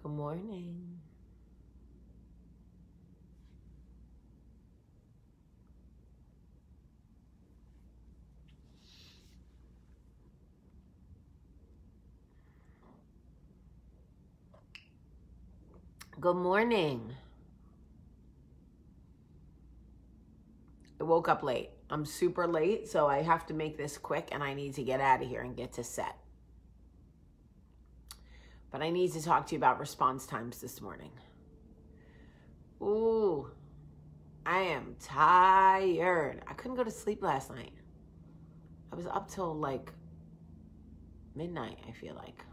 Good morning. Good morning. I woke up late. I'm super late, so I have to make this quick and I need to get out of here and get to set. But I need to talk to you about response times this morning. Ooh, I am tired. I couldn't go to sleep last night. I was up till like midnight, I feel like.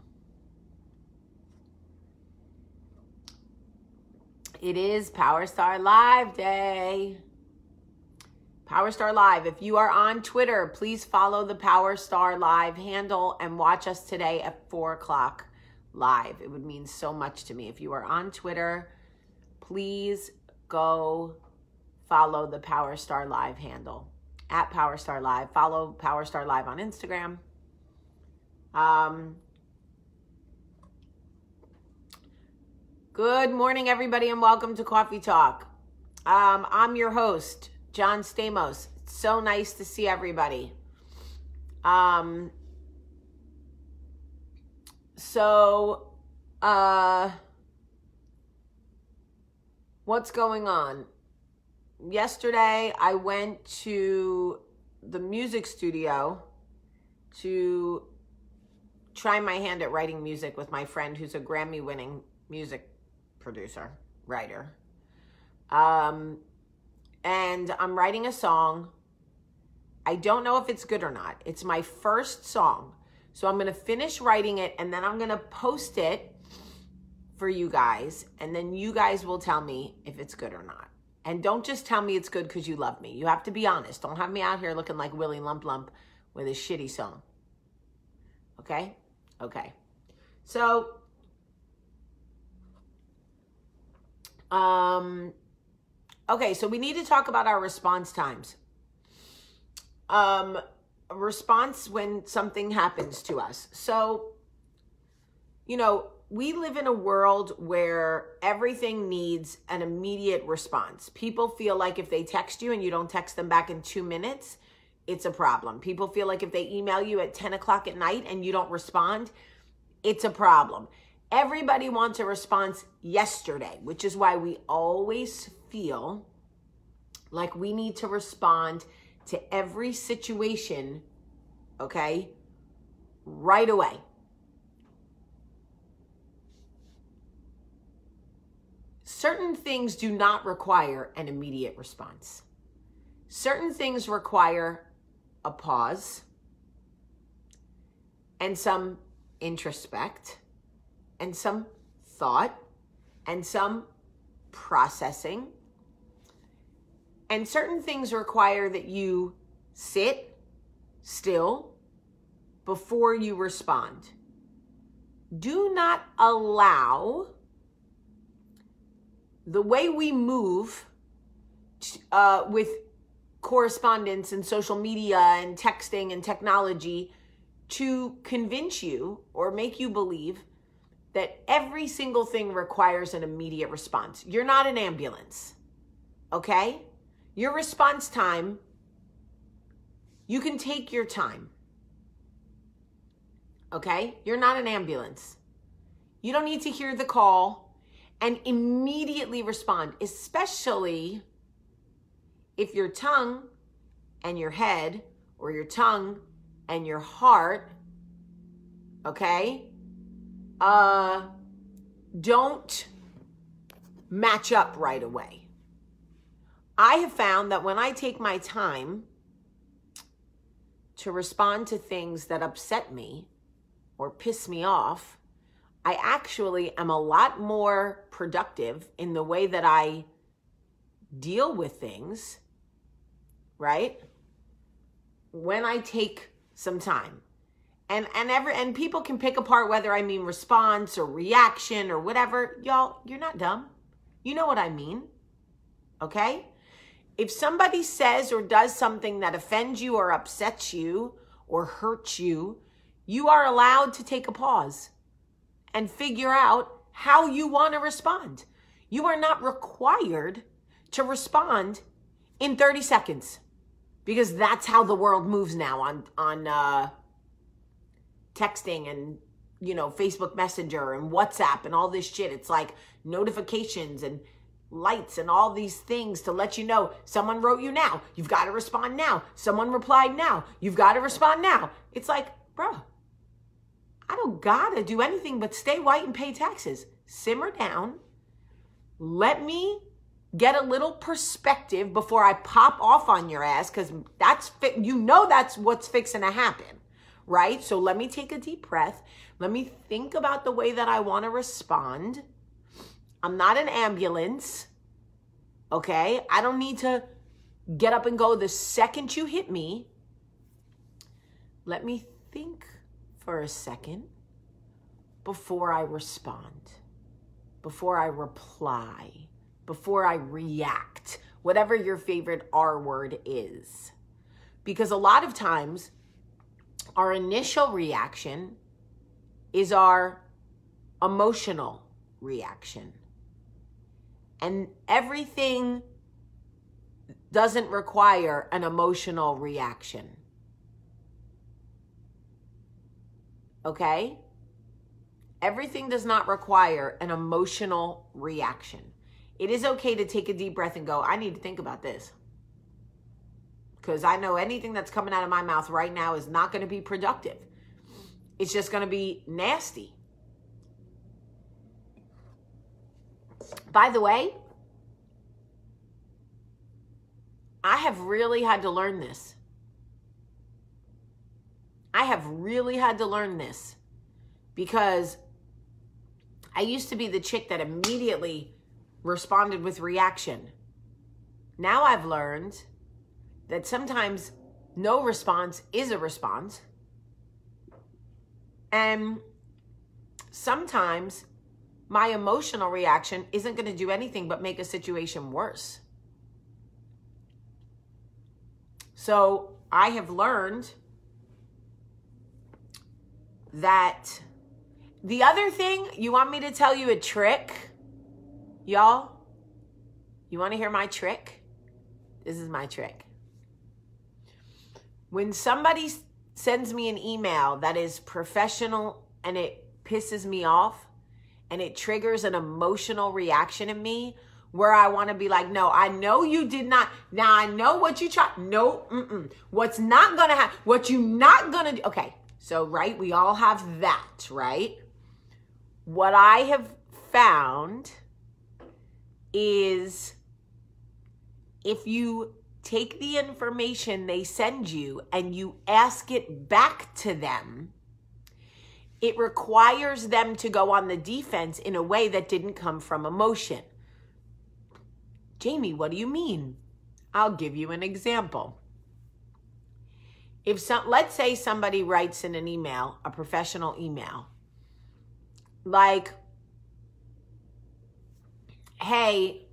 It is Power Star Live Day. Power Star Live. If you are on Twitter, please follow the Power Star Live handle and watch us today at 4 o'clock live. It would mean so much to me. If you are on Twitter, please go follow the Power Star Live handle at Power Star Live. Follow Power Star Live on Instagram. Good morning, everybody, and welcome to Coffee Talk. I'm your host, John Stamos. It's so nice to see everybody. What's going on? Yesterday, I went to the music studio to try my hand at writing music with my friend who's a Grammy-winning music producer, writer. And I'm writing a song. I don't know if it's good or not. It's my first song. So I'm going to finish writing it and then I'm going to post it for you guys. And then you guys will tell me if it's good or not. And don't just tell me it's good because you love me. You have to be honest. Don't have me out here looking like Willie Lump Lump with a shitty song. Okay? Okay. So, okay, so we need to talk about our response times. Response when something happens to us. So, you know, we live in a world where everything needs an immediate response. People feel like if they text you and you don't text them back in 2 minutes, it's a problem. People feel like if they email you at 10 o'clock at night and you don't respond, it's a problem. Everybody wants a response yesterday, which is why we always feel like we need to respond to every situation, okay, right away. Certain things do not require an immediate response. Certain things require a pause and some introspect and some thought and some processing. And certain things require that you sit still before you respond. Do not allow the way we move with correspondence and social media and texting and technology to convince you or make you believe that every single thing requires an immediate response. You're not an ambulance, okay? Your response time, you can take your time, okay? You're not an ambulance. You don't need to hear the call and immediately respond, especially if your tongue and your head or your tongue and your heart, okay, don't match up right away. I have found that when I take my time to respond to things that upset me or piss me off, I actually am a lot more productive in the way that I deal with things, right? When I take some time. And people can pick apart whether I mean response or reaction or whatever. Y'all, you're not dumb. You know what I mean, okay? If somebody says or does something that offends you or upsets you or hurts you, you are allowed to take a pause and figure out how you want to respond. You are not required to respond in 30 seconds because that's how the world moves now on texting and, you know, Facebook Messenger and WhatsApp and all this shit. It's like notifications and lights and all these things to let you know someone wrote you now. You've got to respond now. Someone replied now. You've got to respond now. It's like, bro, I don't gotta do anything but stay white and pay taxes. Simmer down. Let me get a little perspective before I pop off on your ass, because that's what's fixing to happen, right? So let me take a deep breath. Let me think about the way that I want to respond. I'm not an ambulance, okay? I don't need to get up and go the second you hit me. Let me think for a second before I respond, before I reply, before I react, whatever your favorite R word is. Because a lot of times, our initial reaction is our emotional reaction. And everything doesn't require an emotional reaction. Okay? Everything does not require an emotional reaction. It is okay to take a deep breath and go, I need to think about this. Because I know anything that's coming out of my mouth right now is not going to be productive. It's just going to be nasty. By the way, I have really had to learn this. I have really had to learn this because I used to be the chick that immediately responded with reaction. Now I've learned that sometimes no response is a response. And sometimes my emotional reaction isn't going to do anything but make a situation worse. So I have learned that the other thing, you want me to tell you a trick? Y'all, you want to hear my trick? This is my trick. When somebody sends me an email that is professional and it pisses me off and it triggers an emotional reaction in me where I want to be like, no, I know you did not. Now I know what you tried. No, what's not going to happen, what you not going to do. Okay, so, right, we all have that, right? What I have found is if you take the information they send you and you ask it back to them, it requires them to go on the defense in a way that didn't come from emotion. Jamie, what do you mean? I'll give you an example. Let's say somebody writes in an email, a professional email, like, hey,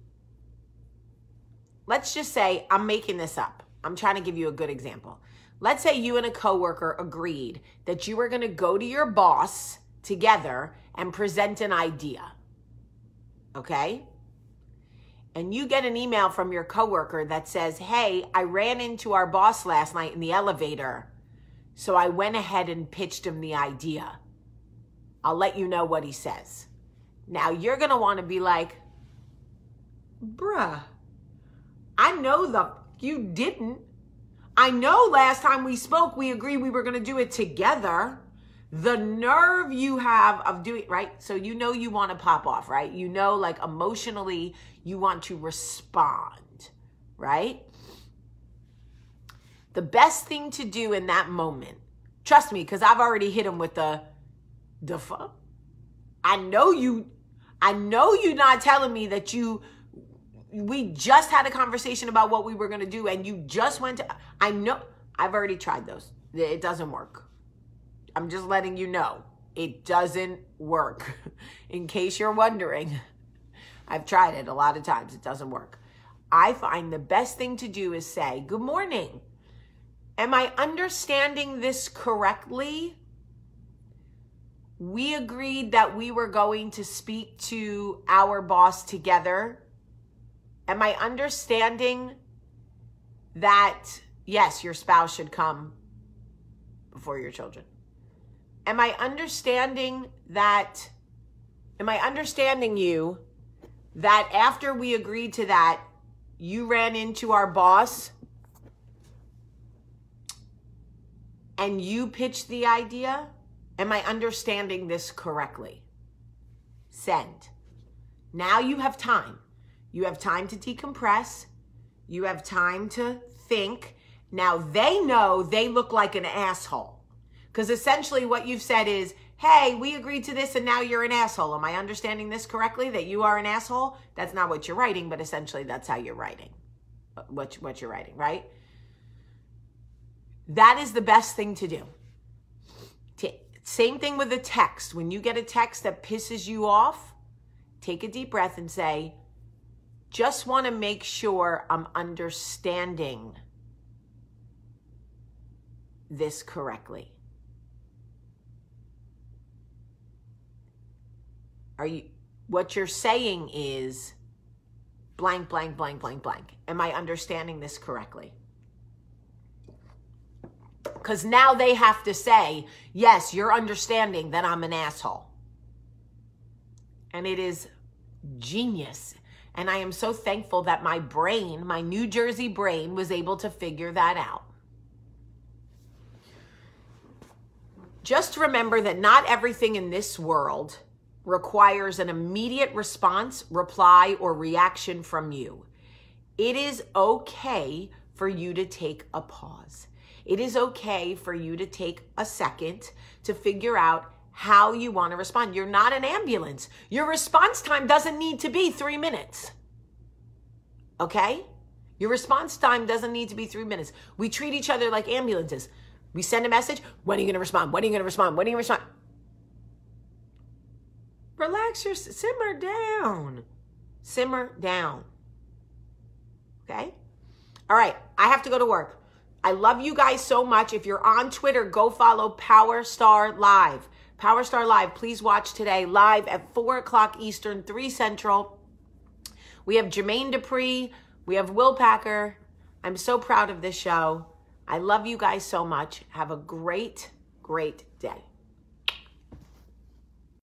let's just say, I'm making this up. I'm trying to give you a good example. Let's say you and a coworker agreed that you were going to go to your boss together and present an idea. Okay? And you get an email from your coworker that says, hey, I ran into our boss last night in the elevator, so I went ahead and pitched him the idea. I'll let you know what he says. Now, you're going to want to be like, bruh, I know you didn't. I know last time we spoke, we agreed we were going to do it together. The nerve you have of doing, right? So you know you want to pop off, right? You know, like emotionally, you want to respond, right? The best thing to do in that moment, trust me, because I've already hit him with the fuck. I know you're not telling me that we just had a conversation about what we were going to do and you just went to, I know, I've already tried those. It doesn't work. I'm just letting you know. It doesn't work. In case you're wondering, I've tried it a lot of times. It doesn't work. I find the best thing to do is say, good morning. Am I understanding this correctly? we agreed that we were going to speak to our boss together. Am I understanding that, yes, your spouse should come before your children? Am I understanding you that after we agreed to that, you ran into our boss and you pitched the idea? Am I understanding this correctly? Send. Now you have time. You have time to decompress. You have time to think. Now they know they look like an asshole. Because essentially what you've said is, hey, we agreed to this and now you're an asshole. Am I understanding this correctly, that you are an asshole? That's not what you're writing, but essentially that's how you're writing. What you're writing, right? That is the best thing to do. Same thing with a text. When you get a text that pisses you off, take a deep breath and say, just want to make sure I'm understanding this correctly. What you're saying is blank, blank, blank, blank, blank. Am I understanding this correctly? Because now they have to say, yes, you're understanding that I'm an asshole. And it is genius. And I am so thankful that my brain, my New Jersey brain, was able to figure that out. Just remember that not everything in this world requires an immediate response, reply, or reaction from you. It is okay for you to take a pause. It is okay for you to take a second to figure out how you want to respond. You're not an ambulance. Your response time doesn't need to be 3 minutes. Okay? Your response time doesn't need to be 3 minutes. We treat each other like ambulances. We send a message. When are you going to respond? When are you going to respond? When are you going to respond? Relax your, simmer down. Simmer down. Okay? All right. I have to go to work. I love you guys so much. If you're on Twitter, go follow Power Star Live. Power Star Live, please watch today live at 4 o'clock Eastern, 3 Central. We have Jermaine Dupri. We have Will Packer. I'm so proud of this show. I love you guys so much. Have a great, great day.